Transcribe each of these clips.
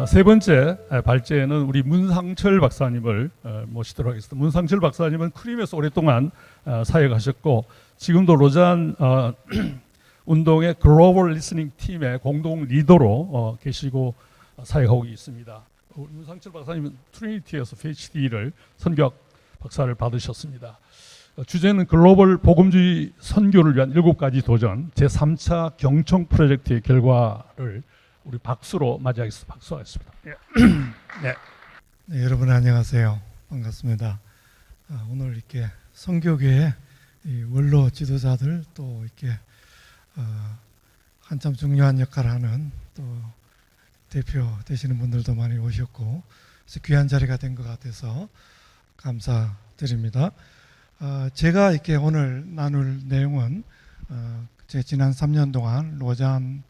세 번째 발제는 우리 문상철 박사님을 모시도록 하겠습니다. 문상철 박사님은 크림에서 오랫동안 사역하셨고 지금도 로잔 운동의 글로벌 리스닝 팀의 공동 리더로 계시고 사역하고 있습니다. 문상철 박사님은 트리니티에서 PhD를 선교학 박사를 받으셨습니다. 주제는 글로벌 복음주의 선교를 위한 7가지 도전 제3차 경청 프로젝트의 결과를 우리 박수로 맞이하겠습니다. 박수하겠습니다. 예. 네. 네, 여러분 안녕하세요. 반갑습니다. 오늘 이렇게 선교계의 원로 지도자들 또 이렇게 한참 중요한 역할을 하는 또 대표 되시는 분들도 많이 오셨고 그래서 귀한 자리가 된 것 같아서 감사드립니다. 제가 이렇게 오늘 나눌 내용은 제 지난 3년 동안 로잔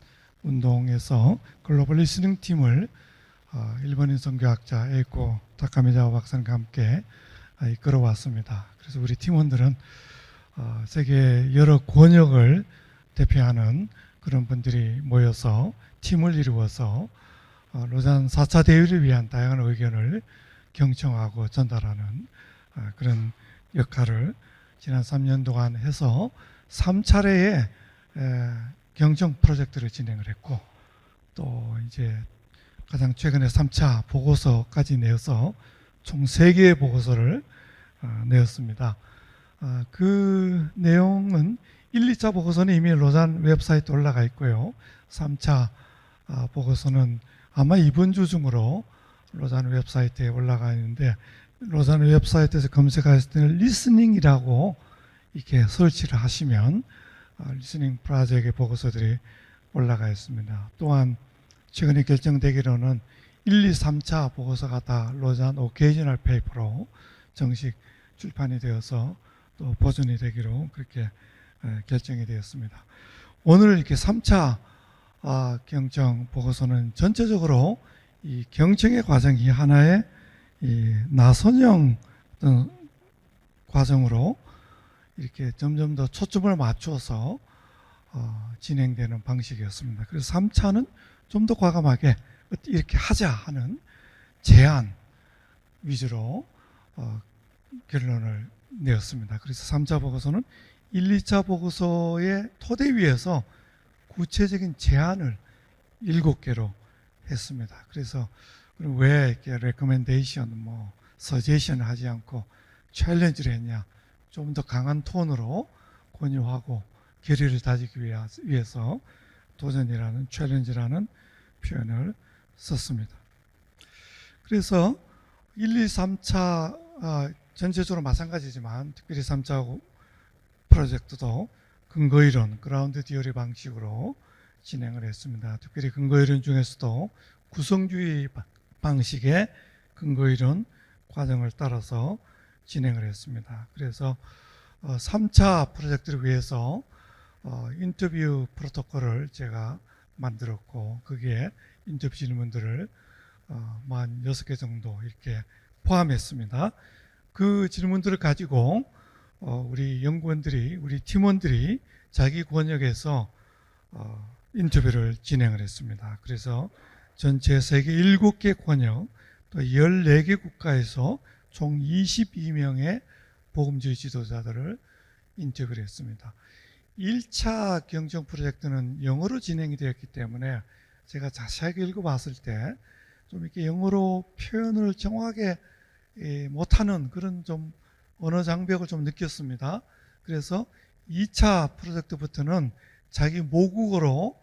운동에서 글로벌 리스닝 팀을 일본인 선교학자 에이코 타카미자와 박사님과 함께 이끌어왔습니다. 그래서 우리 팀원들은 세계 여러 권역을 대표하는 그런 분들이 모여서 팀을 이루어서 로잔 4차 대회를 위한 다양한 의견을 경청하고 전달하는 그런 역할을 지난 3년 동안 해서 3차례의 경청 프로젝트를 진행을 했고 또 이제 가장 최근에 3차 보고서까지 내어서 총 3개의 보고서를 내었습니다. 그 내용은 1, 2차 보고서는 이미 로잔 웹사이트에 올라가 있고요. 3차 보고서는 아마 이번 주 중으로 로잔 웹사이트에 올라가 있는데 로잔 웹사이트에서 검색하실 때는 리스닝이라고 이렇게 설치를 하시면 리스닝 프로젝트의 보고서들이 올라가 있습니다. 또한 최근에 결정되기로는 1, 2, 3차 보고서가 다 로잔 오케이저널 페이퍼로 정식 출판이 되어서 또 보존이 되기로 그렇게 결정이 되었습니다. 오늘 이렇게 3차 경청 보고서는 전체적으로 이 경청의 과정이 하나의 이 나선형 과정으로 이렇게 점점 더 초점을 맞춰서 진행되는 방식이었습니다. 그래서 3차는 좀 더 과감하게 이렇게 하자 하는 제안 위주로 결론을 내었습니다. 그래서 3차 보고서는 1, 2차 보고서의 토대 위에서 구체적인 제안을 7개로 했습니다. 그래서 왜 이렇게 recommendation, suggestion 하지 않고 챌린지를 했냐? 좀 더 강한 톤으로 권유하고 결의를 다지기 위해서 도전이라는 챌린지라는 표현을 썼습니다. 그래서 1, 2, 3차 전체적으로 마찬가지지만 특별히 3차 프로젝트도 근거이론, 그라운드 디어리 방식으로 진행을 했습니다. 특별히 근거이론 중에서도 구성주의 방식의 근거이론 과정을 따라서 진행을 했습니다. 그래서 3차 프로젝트를 위해서 인터뷰 프로토콜을 제가 만들었고 거기에 인터뷰 질문들을 한 6개 정도 이렇게 포함했습니다. 그 질문들을 가지고 우리 연구원들이, 우리 팀원들이 자기 권역에서 인터뷰를 진행을 했습니다. 그래서 전체 세계 7개 권역 또 14개 국가에서 총 22명의 복음주의 지도자들을 인터뷰를 했습니다. 1차 경청 프로젝트는 영어로 진행이 되었기 때문에 제가 자세하게 읽어봤을 때 좀 이렇게 영어로 표현을 정확하게 못하는 그런 좀 언어 장벽을 좀 느꼈습니다. 그래서 2차 프로젝트부터는 자기 모국어로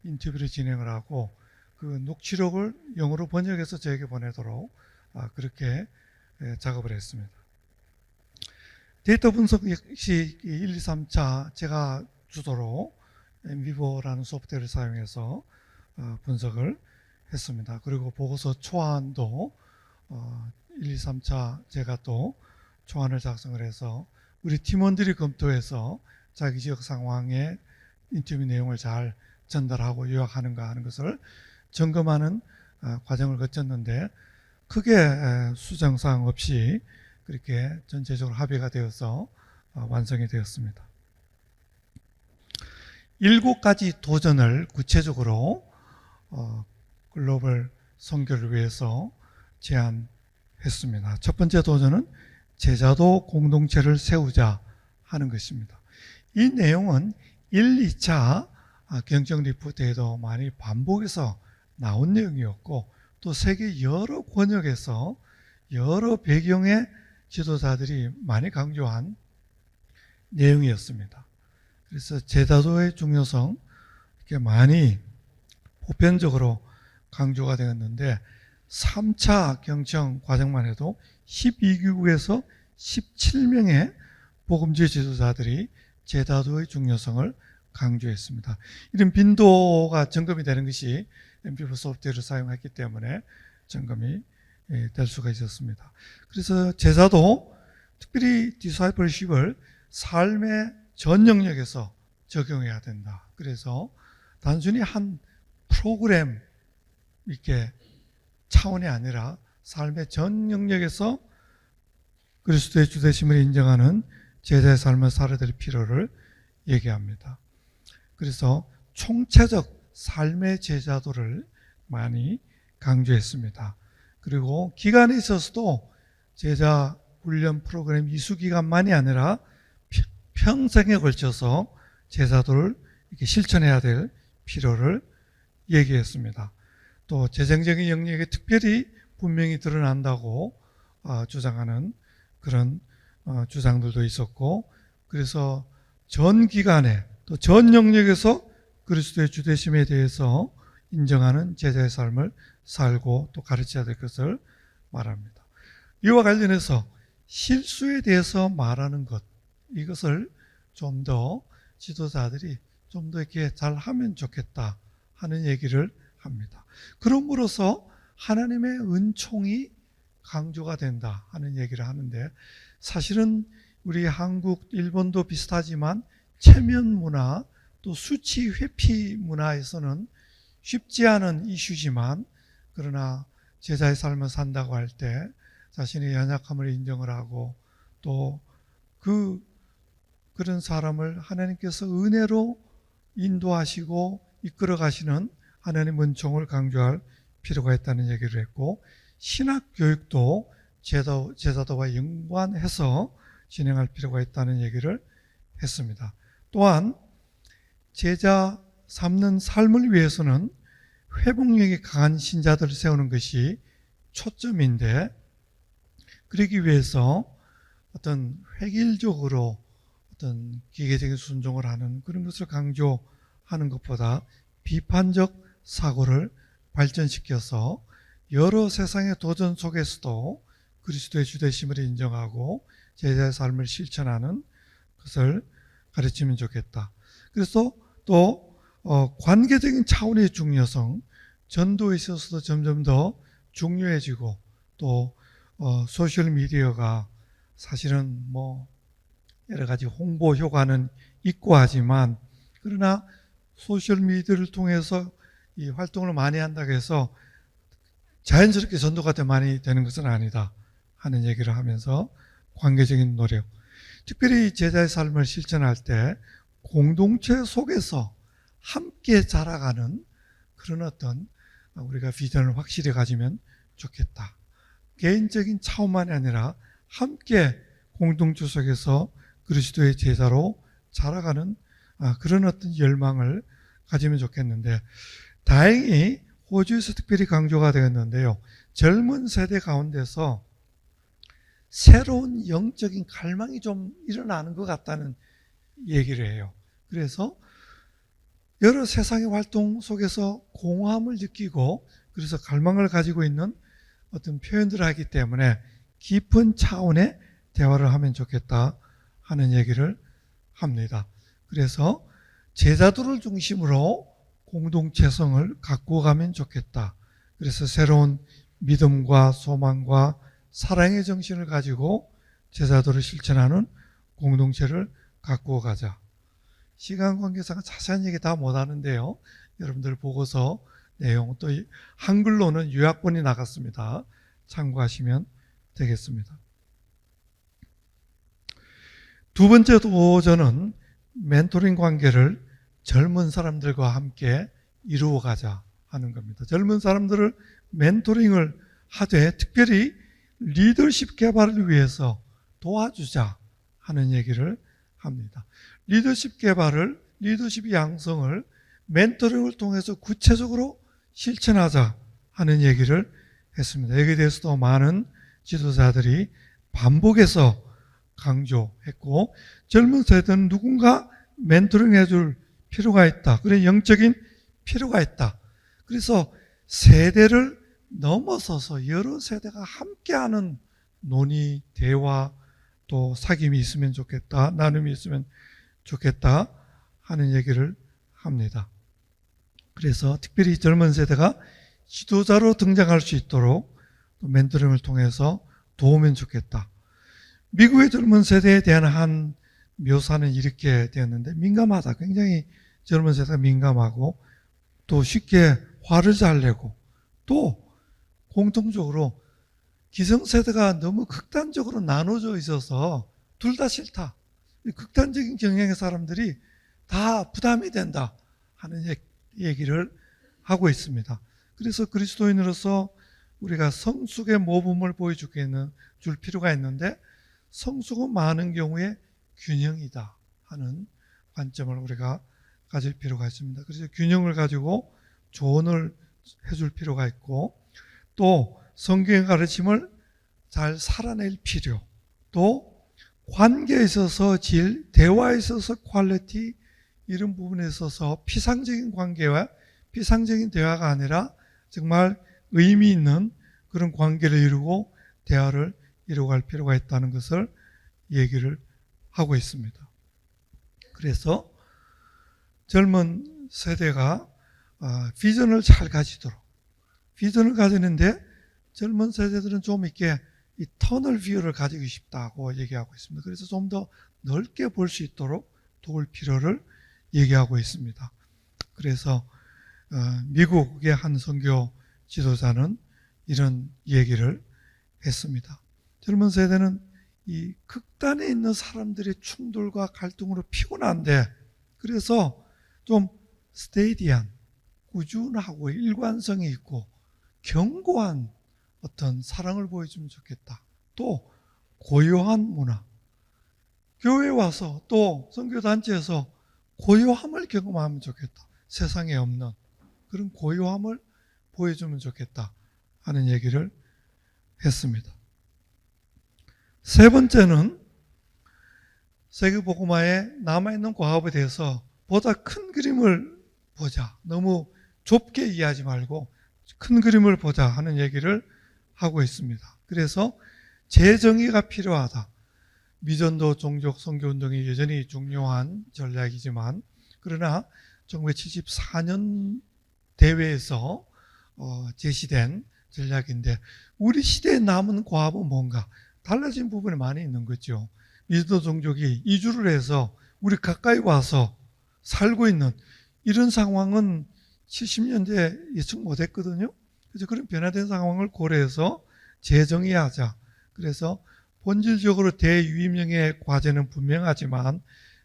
인터뷰를 진행을 하고 그 녹취록을 영어로 번역해서 저에게 보내도록 그렇게 작업을 했습니다. 데이터 분석 역시 1, 2, 3차 제가 주도로 엠비보라는 소프트웨어를 사용해서 분석을 했습니다. 그리고 보고서 초안도 1, 2, 3차 제가 또 초안을 작성을 해서 우리 팀원들이 검토해서 자기 지역 상황의 인터뷰 내용을 잘 전달하고 요약하는가 하는 것을 점검하는 과정을 거쳤는데 크게 수정사항 없이 그렇게 전체적으로 합의가 되어서 완성이 되었습니다. 7가지 도전을 구체적으로 글로벌 선교를 위해서 제안했습니다. 첫 번째 도전은 제자도 공동체를 세우자 하는 것입니다. 이 내용은 1, 2차 경정 리포트에도 많이 반복해서 나온 내용이었고 또 세계 여러 권역에서 여러 배경의 지도자들이 많이 강조한 내용이었습니다. 그래서 제자도의 중요성 이렇게 많이 보편적으로 강조가 되었는데 3차 경청 과정만 해도 12개국에서 17명의 복음주의 지도자들이 제자도의 중요성을 강조했습니다. 이런 빈도가 점검이 되는 것이 MP4 소프트웨어를 사용했기 때문에 점검이 될 수가 있었습니다. 그래서 제자도 특별히 디사이플십을 삶의 전 영역에서 적용해야 된다. 그래서 단순히 한 프로그램 이렇게 차원이 아니라 삶의 전 영역에서 그리스도의 주되심을 인정하는 제자의 삶을 살아야 될 필요를 얘기합니다. 그래서 총체적 삶의 제자도를 많이 강조했습니다. 그리고 기간에 있어서도 제자 훈련 프로그램 이수 기간만이 아니라 평생에 걸쳐서 제자도를 이렇게 실천해야 될 필요를 얘기했습니다. 또 재정적인 영역에 특별히 분명히 드러난다고 주장하는 그런 주장들도 있었고, 그래서 전 기간에 또 전 영역에서 그리스도의 주되심에 대해서 인정하는 제자의 삶을 살고 또 가르쳐야 될 것을 말합니다. 이와 관련해서 실수에 대해서 말하는 것, 이것을 좀 더 지도자들이 좀 더 이렇게 잘 하면 좋겠다 하는 얘기를 합니다. 그럼으로써 하나님의 은총이 강조가 된다 하는 얘기를 하는데, 사실은 우리 한국, 일본도 비슷하지만 체면 문화 또 수치 회피 문화에서는 쉽지 않은 이슈지만, 그러나 제자의 삶을 산다고 할 때 자신의 연약함을 인정을 하고 또 그런 사람을 하나님께서 은혜로 인도하시고 이끌어 가시는 하나님 은총을 강조할 필요가 있다는 얘기를 했고, 신학 교육도 제자도와 연관해서 진행할 필요가 있다는 얘기를 했습니다. 또한 제자 삼는 삶을 위해서는 회복력이 강한 신자들을 세우는 것이 초점인데, 그러기 위해서 어떤 획일적으로 어떤 기계적인 순종을 하는 그런 것을 강조하는 것보다 비판적 사고를 발전시켜서 여러 세상의 도전 속에서도 그리스도의 주되심을 인정하고 제자의 삶을 실천하는 것을 가르치면 좋겠다. 그래서 또 관계적인 차원의 중요성, 전도에 있어서도 점점 더 중요해지고, 또 소셜미디어가 사실은 뭐 여러 가지 홍보 효과는 있고 하지만, 그러나 소셜미디어를 통해서 이 활동을 많이 한다고 해서 자연스럽게 전도가 많이 되는 것은 아니다 하는 얘기를 하면서 관계적인 노력, 특별히 제자의 삶을 실천할 때 공동체 속에서 함께 자라가는 그런 어떤 우리가 비전을 확실히 가지면 좋겠다. 개인적인 차원만이 아니라 함께 공동체 속에서 그리스도의 제자로 자라가는 그런 어떤 열망을 가지면 좋겠는데, 다행히 호주에서 특별히 강조가 되었는데요, 젊은 세대 가운데서 새로운 영적인 갈망이 좀 일어나는 것 같다는 얘기를 해요. 그래서 여러 세상의 활동 속에서 공허함을 느끼고 그래서 갈망을 가지고 있는 어떤 표현들을 하기 때문에 깊은 차원의 대화를 하면 좋겠다 하는 얘기를 합니다. 그래서 제자들을 중심으로 공동체성을 갖고 가면 좋겠다. 그래서 새로운 믿음과 소망과 사랑의 정신을 가지고 제자들을 실천하는 공동체를 갖고 가자. 시간 관계상 자세한 얘기 다 못하는데요, 여러분들 보고서 내용, 또 한글로는 요약본이 나갔습니다. 참고하시면 되겠습니다. 두 번째 도전은 멘토링 관계를 젊은 사람들과 함께 이루어가자 하는 겁니다. 젊은 사람들을 멘토링을 하되 특별히 리더십 개발을 위해서 도와주자 하는 얘기를 합니다. 리더십 개발을, 리더십 양성을 멘토링을 통해서 구체적으로 실천하자 하는 얘기를 했습니다. 여기에 대해서도 많은 지도자들이 반복해서 강조했고, 젊은 세대는 누군가 멘토링 해줄 필요가 있다. 그래, 영적인 필요가 있다. 그래서 세대를 넘어서서 여러 세대가 함께하는 논의, 대화, 또 사귐이 있으면 좋겠다, 나눔이 있으면 좋겠다 하는 얘기를 합니다. 그래서 특별히 젊은 세대가 지도자로 등장할 수 있도록 멘토링을 통해서 도우면 좋겠다. 미국의 젊은 세대에 대한 한 묘사는 이렇게 되었는데, 민감하다. 굉장히 젊은 세대가 민감하고 또 쉽게 화를 잘 내고, 또 공통적으로 기성세대가 너무 극단적으로 나눠져 있어서 둘 다 싫다. 극단적인 경향의 사람들이 다 부담이 된다 하는 얘기를 하고 있습니다. 그래서 그리스도인으로서 우리가 성숙의 모범을 보여줄 필요가 있는데, 성숙은 많은 경우에 균형이다 하는 관점을 우리가 가질 필요가 있습니다. 그래서 균형을 가지고 조언을 해줄 필요가 있고, 또 성경의 가르침을 잘 살아낼 필요, 또 관계에 있어서 질, 대화에 있어서 퀄리티, 이런 부분에 있어서 피상적인 관계와 피상적인 대화가 아니라 정말 의미 있는 그런 관계를 이루고 대화를 이루어갈 필요가 있다는 것을 얘기를 하고 있습니다. 그래서 젊은 세대가 비전을 잘 가지도록, 비전을 가지는데 젊은 세대들은 좀 이렇게 이 터널 뷰를 가지고 싶다고 얘기하고 있습니다. 그래서 좀 더 넓게 볼 수 있도록 도울 필요를 얘기하고 있습니다. 그래서 미국의 한 선교 지도자는 이런 얘기를 했습니다. 젊은 세대는 이 극단에 있는 사람들의 충돌과 갈등으로 피곤한데, 그래서 좀 스테이디한, 꾸준하고 일관성이 있고 견고한 어떤 사랑을 보여주면 좋겠다. 또 고요한 문화, 교회에 와서 또 선교단체에서 고요함을 경험하면 좋겠다. 세상에 없는 그런 고요함을 보여주면 좋겠다 하는 얘기를 했습니다. 세 번째는 세계복음화에 남아있는 과업에 대해서 보다 큰 그림을 보자. 너무 좁게 이해하지 말고 큰 그림을 보자 하는 얘기를 하고 있습니다. 그래서 재정의가 필요하다. 미전도 종족 선교운동이 여전히 중요한 전략이지만, 그러나 1974년 대회에서 제시된 전략인데, 우리 시대에 남은 과업은 뭔가 달라진 부분이 많이 있는 거죠. 미전도 종족이 이주를 해서 우리 가까이 와서 살고 있는 이런 상황은 70년대에 예측 못했거든요. 그래서 그런 변화된 상황을 고려해서 재정의하자. 그래서 본질적으로 대유임령의 과제는 분명하지만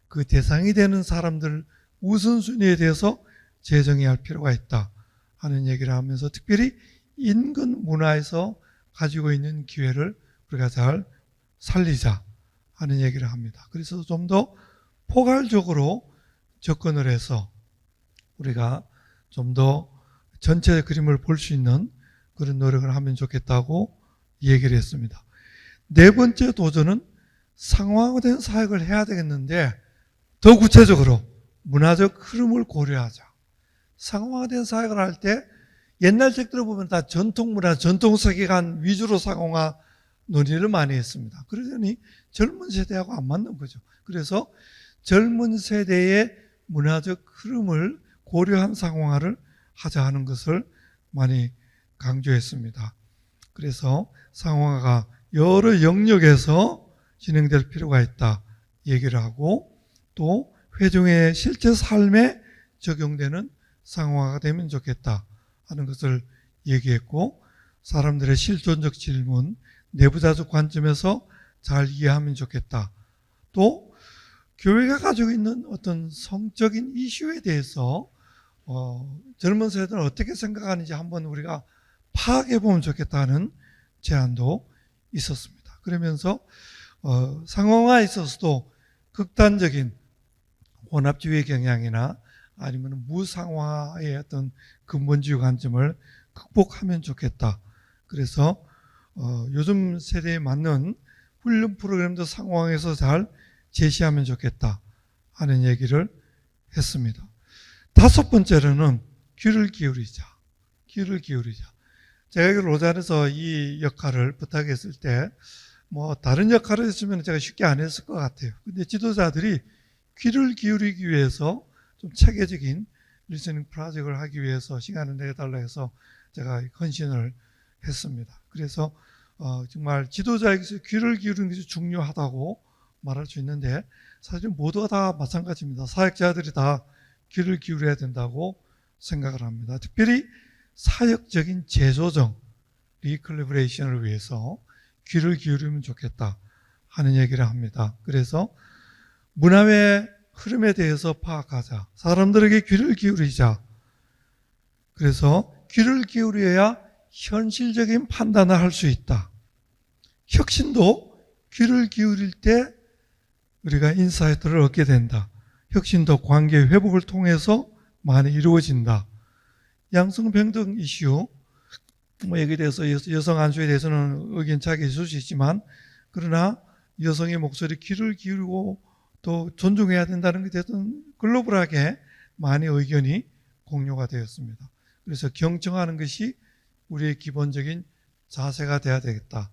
그 대상이 되는 사람들 우선순위에 대해서 재정의할 필요가 있다 하는 얘기를 하면서, 특별히 인근 문화에서 가지고 있는 기회를 우리가 잘 살리자 하는 얘기를 합니다. 그래서 좀 더 포괄적으로 접근을 해서 우리가 좀 더 전체 그림을 볼 수 있는 그런 노력을 하면 좋겠다고 얘기를 했습니다. 네 번째 도전은 상황화된 사역을 해야 되겠는데, 더 구체적으로 문화적 흐름을 고려하자. 상황화된 사역을 할 때 옛날 책들을 보면 다 전통문화, 전통세계관 위주로 상황화 논의를 많이 했습니다. 그러더니 젊은 세대하고 안 맞는 거죠. 그래서 젊은 세대의 문화적 흐름을 고려한 상황화를 하자 하는 것을 많이 강조했습니다. 그래서 상황화가 여러 영역에서 진행될 필요가 있다 얘기를 하고, 또 회중의 실제 삶에 적용되는 상황화가 되면 좋겠다 하는 것을 얘기했고, 사람들의 실존적 질문, 내부자적 관점에서 잘 이해하면 좋겠다. 또 교회가 가지고 있는 어떤 성적인 이슈에 대해서 젊은 세대는 어떻게 생각하는지 한번 우리가 파악해 보면 좋겠다는 제안도 있었습니다. 그러면서 상황화에 있어서도 극단적인 혼합주의 경향이나 아니면 무상화의 어떤 근본주의 관점을 극복하면 좋겠다. 그래서 요즘 세대에 맞는 훈련 프로그램도 상황에서 잘 제시하면 좋겠다 하는 얘기를 했습니다. 다섯 번째로는 귀를 기울이자. 귀를 기울이자. 제가 로잔에서 이 역할을 부탁했을 때 다른 역할을 했으면 제가 쉽게 안 했을 것 같아요. 근데 지도자들이 귀를 기울이기 위해서 좀 체계적인 리스닝 프로젝트를 하기 위해서 시간을 내달라 해서 제가 헌신을 했습니다. 그래서 정말 지도자에게서 귀를 기울이는 것이 중요하다고 말할 수 있는데 사실 모두가 다 마찬가지입니다. 사역자들이 다 귀를 기울여야 된다고 생각을 합니다. 특별히 사역적인 재조정, 리컬리브레이션을 위해서 귀를 기울이면 좋겠다 하는 얘기를 합니다. 그래서 문화의 흐름에 대해서 파악하자. 사람들에게 귀를 기울이자. 그래서 귀를 기울여야 현실적인 판단을 할 수 있다. 혁신도 귀를 기울일 때 우리가 인사이트를 얻게 된다. 혁신도 관계 회복을 통해서 많이 이루어진다. 양성평등 이슈, 여기에 대해서 여성 안수에 대해서는 의견 차이가 있을 수 있지만, 그러나 여성의 목소리 귀를 기울이고 또 존중해야 된다는 것에 대해서는 글로벌하게 많이 의견이 공유가 되었습니다. 그래서 경청하는 것이 우리의 기본적인 자세가 돼야 되겠다.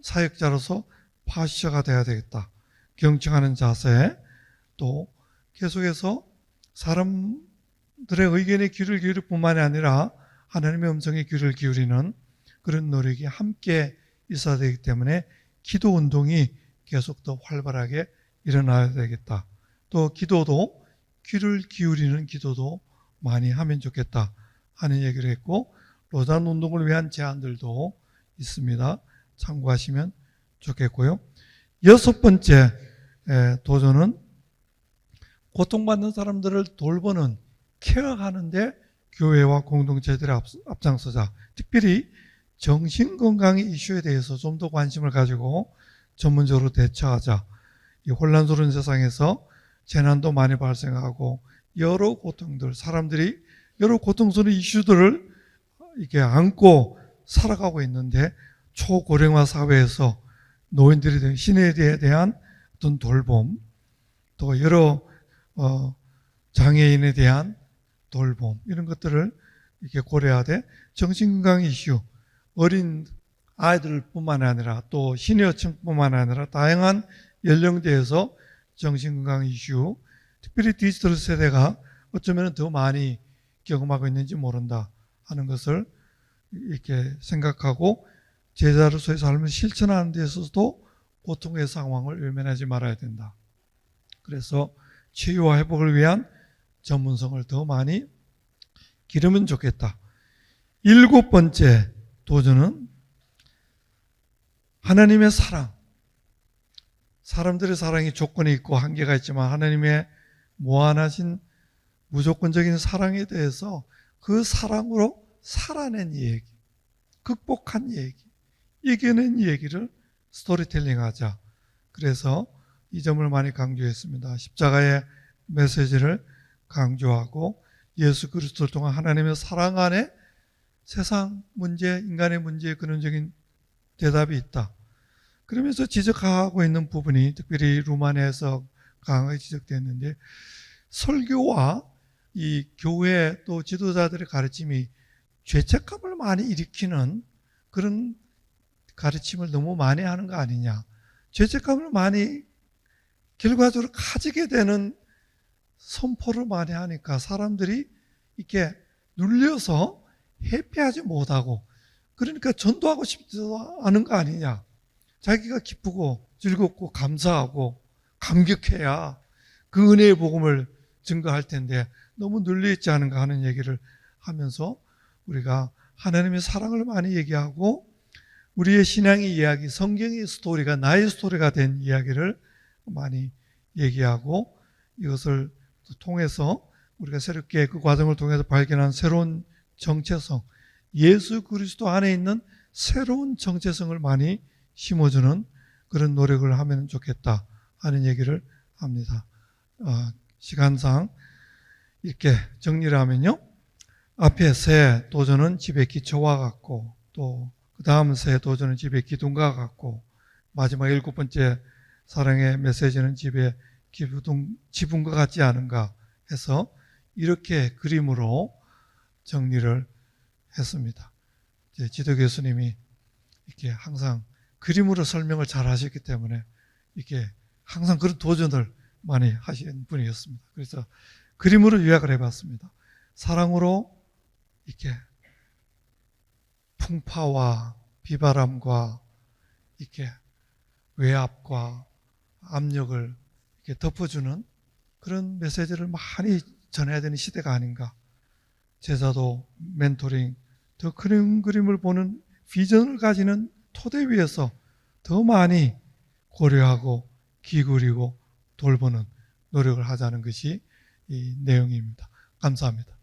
사역자로서 파시처가 돼야 되겠다. 경청하는 자세, 또 계속해서 사람들의 의견에 귀를 기울일 뿐만이 아니라 하나님의 음성에 귀를 기울이는 그런 노력이 함께 있어야 되기 때문에 기도 운동이 계속 더 활발하게 일어나야 되겠다. 또 기도도 귀를 기울이는 기도도 많이 하면 좋겠다 하는 얘기를 했고, 로잔 운동을 위한 제안들도 있습니다. 참고하시면 좋겠고요. 여섯 번째 도전은 고통받는 사람들을 돌보는, 케어하는데 교회와 공동체들이 앞장서자. 특별히 정신건강의 이슈에 대해서 좀 더 관심을 가지고 전문적으로 대처하자. 이 혼란스러운 세상에서 재난도 많이 발생하고 여러 고통들, 사람들이 여러 고통스러운 이슈들을 이렇게 안고 살아가고 있는데, 초고령화 사회에서 노인들에 대한, 시니어에 대한 어떤 돌봄, 또 여러 장애인에 대한 돌봄, 이런 것들을 이렇게 고려하되 정신건강 이슈, 어린 아이들뿐만 아니라 또 시니어층뿐만 아니라 다양한 연령대에서 정신건강 이슈, 특별히 디지털 세대가 어쩌면 더 많이 경험하고 있는지 모른다 하는 것을 이렇게 생각하고 제자로서의 삶을 실천하는 데 있어서도 고통의 상황을 외면하지 말아야 된다. 그래서 치유와 회복을 위한 전문성을 더 많이 기르면 좋겠다. 일곱 번째 도전은 하나님의 사랑. 사람들의 사랑이 조건이 있고 한계가 있지만 하나님의 무한하신 무조건적인 사랑에 대해서 그 사랑으로 살아낸 얘기, 극복한 얘기, 이겨낸 얘기를 스토리텔링 하자. 그래서 이 점을 많이 강조했습니다. 십자가의 메시지를 강조하고 예수 그리스도를 통한 하나님의 사랑 안에 세상 문제, 인간의 문제에 근원적인 대답이 있다. 그러면서 지적하고 있는 부분이 특별히 루마니아에서 강하게 지적됐는데, 설교와 이 교회 또 지도자들의 가르침이 죄책감을 많이 일으키는 그런 가르침을 너무 많이 하는 거 아니냐. 죄책감을 많이 결과적으로 가지게 되는 선포를 많이 하니까 사람들이 이렇게 눌려서 회피하지 못하고, 그러니까 전도하고 싶지도 않은 거 아니냐. 자기가 기쁘고 즐겁고 감사하고 감격해야 그 은혜의 복음을 증거할 텐데 너무 눌려있지 않은가 하는 얘기를 하면서 우리가 하나님의 사랑을 많이 얘기하고 우리의 신앙의 이야기, 성경의 스토리가 나의 스토리가 된 이야기를 많이 얘기하고 이것을 통해서 우리가 새롭게 그 과정을 통해서 발견한 새로운 정체성, 예수 그리스도 안에 있는 새로운 정체성을 많이 심어주는 그런 노력을 하면 좋겠다 하는 얘기를 합니다. 시간상 이렇게 정리를 하면요. 앞에 새 도전은 집의 기초와 같고, 또 그 다음 새 도전은 집의 기둥과 같고, 마지막 7번째 사랑의 메시지는 집의 지붕과 같지 않은가 해서 이렇게 그림으로 정리를 했습니다. 지도 교수님이 이렇게 항상 그림으로 설명을 잘 하셨기 때문에 이렇게 항상 그런 도전을 많이 하신 분이었습니다. 그래서 그림으로 요약을 해봤습니다. 사랑으로 이렇게 풍파와 비바람과 이렇게 외압과 압력을 이렇게 덮어주는 그런 메시지를 많이 전해야 되는 시대가 아닌가. 제자도 멘토링, 더 큰 그림을 보는 비전을 가지는 토대 위에서 더 많이 고려하고 기울이고 돌보는 노력을 하자는 것이 이 내용입니다. 감사합니다.